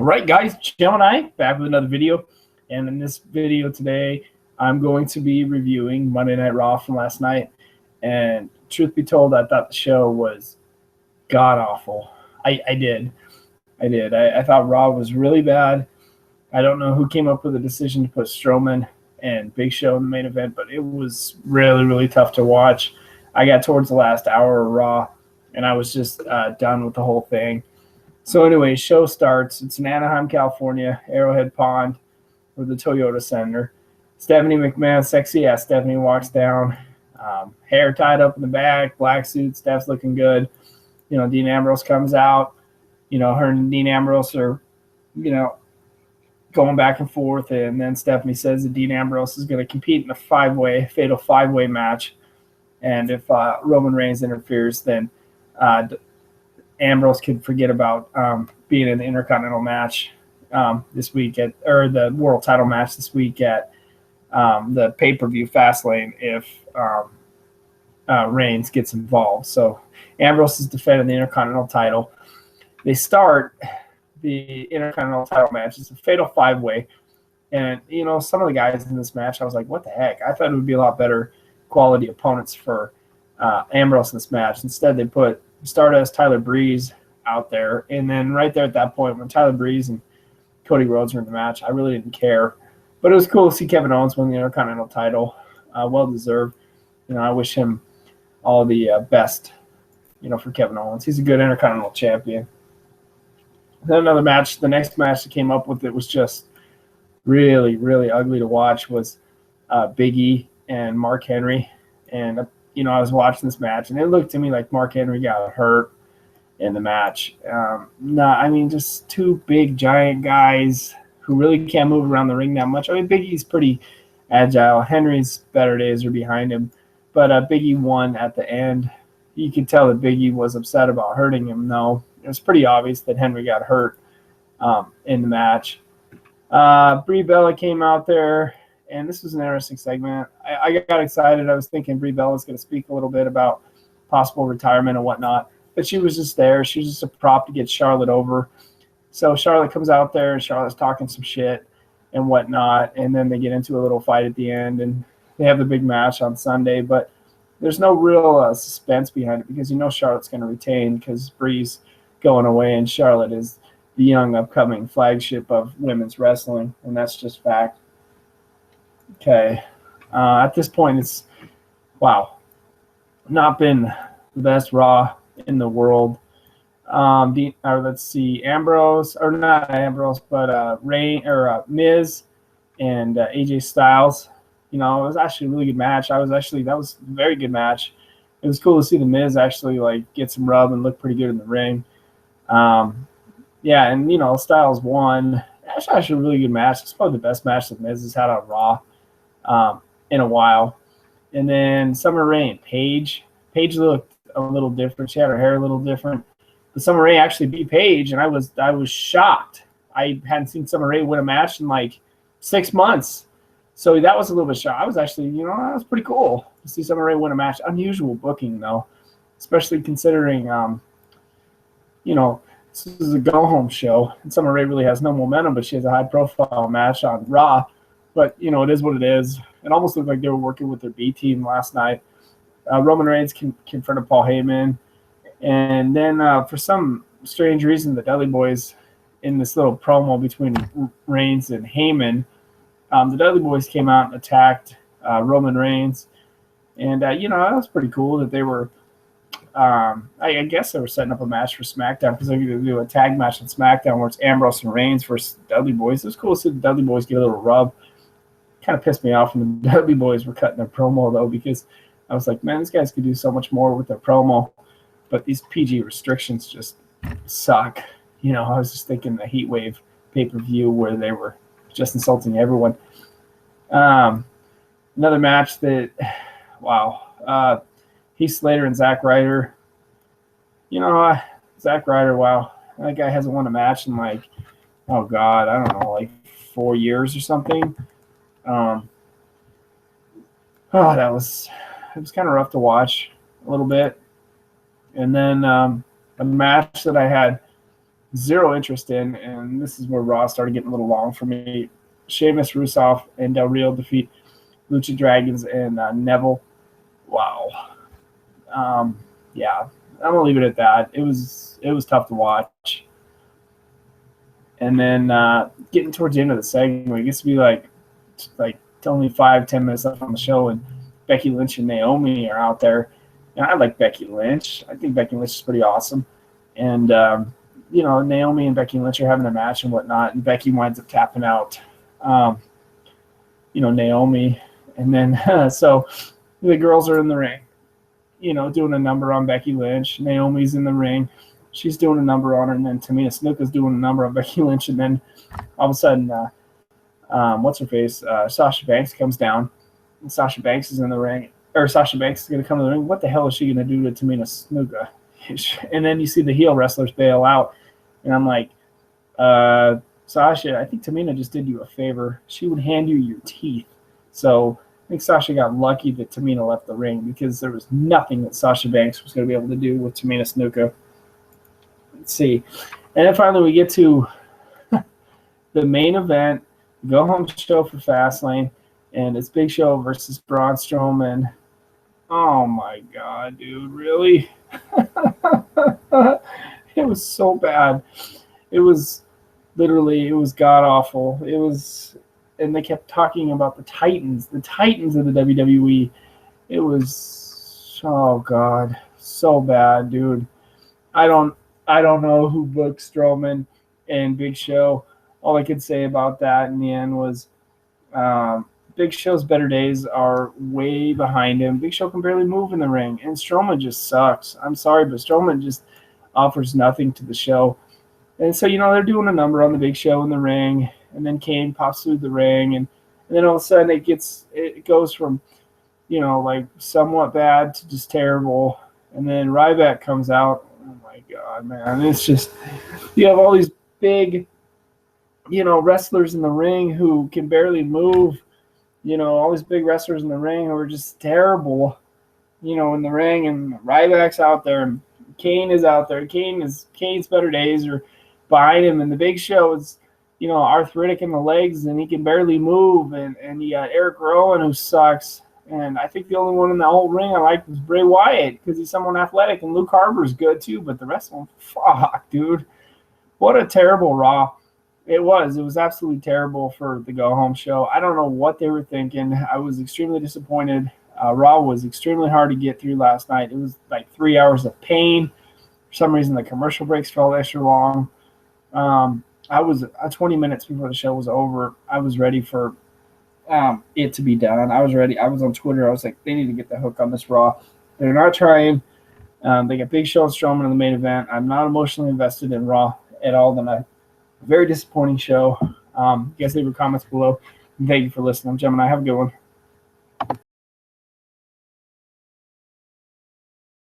All right, guys, Joe and I back with another video. And in this video today, I'm going to be reviewing Monday Night Raw from last night. And truth be told, I thought the show was god-awful. I did. I thought Raw was really bad. I don't know who came up with the decision to put Strowman and Big Show in the main event, but it was really, really tough to watch. I got towards the last hour of Raw, and I was just done with the whole thing. So anyway, show starts. It's in Anaheim, California, Arrowhead Pond, or the Toyota Center. Stephanie McMahon, sexy ass Stephanie, walks down. Hair tied up in the back, black suit. Steph's looking good. You know, Dean Ambrose comes out. You know, her and Dean Ambrose are, going back and forth. And then Stephanie says that Dean Ambrose is going to compete in a fatal five-way match. And if Roman Reigns interferes, then Ambrose could forget about being in the Intercontinental match this week or the world title match this week at the pay-per-view Fastlane if Reigns gets involved. So Ambrose is defending the Intercontinental title. They start the Intercontinental title match. It's a fatal five-way. And, some of the guys in this match, I was like, what the heck? I thought it would be a lot better quality opponents for Ambrose in this match. Instead, they put Stardust, Tyler Breeze out there. And then right there at that point, when Tyler Breeze and Cody Rhodes were in the match, I really didn't care. But it was cool to see Kevin Owens win the Intercontinental title. Well-deserved. I wish him all the best, for Kevin Owens. He's a good Intercontinental champion. Then another match, the next match that came up with it was just really, really ugly to watch was Big E and Mark Henry. And, I was watching this match, and it looked to me like Mark Henry got hurt in the match. Just two big, giant guys who really can't move around the ring that much. I mean, Big E's pretty agile. Henry's better days are behind him. But Big E won at the end. You could tell that Big E was upset about hurting him, though. It was pretty obvious that Henry got hurt in the match. Brie Bella came out there, and this was an interesting segment. I got excited. I was thinking Brie Bella was going to speak a little bit about possible retirement and whatnot, but she was just there. She was just a prop to get Charlotte over. So Charlotte comes out there, and Charlotte's talking some shit and whatnot, and then they get into a little fight at the end, and they have the big match on Sunday, but there's no real suspense behind it because Charlotte's going to retain because Brie's going away, and Charlotte is the young upcoming flagship of women's wrestling, and that's just fact. Okay. At this point, it's, not been the best Raw in the world. Let's see, Ambrose, or not Ambrose, but Miz and AJ Styles. It was actually a really good match. That was a very good match. It was cool to see the Miz actually get some rub and look pretty good in the ring. Styles won. That's actually a really good match. It's probably the best match that Miz has had on Raw in a while. And then Summer Rae, Paige looked a little different. She had her hair a little different. But Summer Rae actually beat Paige, and I was shocked. I hadn't seen Summer Rae win a match in 6 months. So that was a little bit shocked. I was actually, that was pretty cool to see Summer Rae win a match. Unusual booking, though, especially considering, this is a go-home show, and Summer Rae really has no momentum, but she has a high-profile match on Raw. But, it is what it is. It almost looked like they were working with their B team last night. Roman Reigns confronted Paul Heyman. And then for some strange reason, the Dudley Boyz, in this little promo between Reigns and Heyman, the Dudley Boyz came out and attacked Roman Reigns. And, that was pretty cool that they were I guess they were setting up a match for SmackDown because they're going to do a tag match on SmackDown where it's Ambrose and Reigns versus Dudley Boyz. It was cool to see the Dudley Boyz get a little rub. Kind of pissed me off when the Dudley Boyz were cutting their promo, though, because I was like, man, these guys could do so much more with their promo. But these PG restrictions just suck. I was just thinking the Heat Wave pay-per-view where they were just insulting everyone. Another match that, Heath Slater and Zack Ryder. Zack Ryder, that guy hasn't won a match in I don't know, 4 years or something. It was kind of rough to watch a little bit. And then a match that I had zero interest in, and this is where Raw started getting a little long for me. Sheamus, Rusev, and Del Rio defeat Lucha Dragons and Neville. Wow. Yeah, I'm gonna leave it at that. It was tough to watch. And then getting towards the end of the segment, it gets to be like only 5-10 minutes left on the show, and Becky Lynch and Naomi are out there. And I like Becky Lynch. I think Becky Lynch is pretty awesome. And Naomi and Becky Lynch are having a match and whatnot, and Becky winds up tapping out, Naomi. And then so the girls are in the ring, doing a number on Becky Lynch. Naomi's in the ring. She's doing a number on her, and then Tamina Snuka's doing a number on Becky Lynch. And then all of a sudden, what's-her-face? Sasha Banks comes down, and Sasha Banks is in the ring. Or Sasha Banks is going to come to the ring. What the hell is she going to do to Tamina Snuka? And then you see the heel wrestlers bail out. And I'm like, Sasha, I think Tamina just did you a favor. She would hand you your teeth. So I think Sasha got lucky that Tamina left the ring, because there was nothing that Sasha Banks was going to be able to do with Tamina Snuka. Let's see. And then finally we get to the main event, go-home show for Fastlane, and it's Big Show versus Braun Strowman. Oh, my God, dude. Really? It was so bad. It was god-awful. And they kept talking about the Titans of the WWE. It was, oh, God, so bad, dude. I don't know who booked Strowman and Big Show. All I could say about that in the end was Big Show's better days are way behind him. Big Show can barely move in the ring, and Strowman just sucks. I'm sorry, but Strowman just offers nothing to the show. And so, they're doing a number on the Big Show in the ring, and then Kane pops through the ring, and then all of a sudden it goes from, like somewhat bad to just terrible. And then Ryback comes out. Oh my God, man. It's just, you have all these big, wrestlers in the ring who can barely move. All these big wrestlers in the ring who are just terrible, in the ring. And Ryback's out there, and Kane is out there. Kane's better days are behind him. And the Big Show is, arthritic in the legs, and he can barely move. And you got Eric Rowan, who sucks. And I think the only one in the whole ring I liked was Bray Wyatt, because he's someone athletic, and Luke Harper's good too. But the rest of them, fuck, dude. What a terrible Raw. It was absolutely terrible for the go-home show. I don't know what they were thinking. I was extremely disappointed. Raw was extremely hard to get through last night. It was like 3 hours of pain. For some reason, the commercial breaks felt extra long. I was 20 minutes before the show was over. I was ready for it to be done. I was ready. I was on Twitter. I was like, they need to get the hook on this Raw. They're not trying. They got Big Show and Strowman in the main event. I'm not emotionally invested in Raw at all tonight. Very disappointing show. You guys leave your comments below. And thank you for listening. I'm Gemini. Have a good one.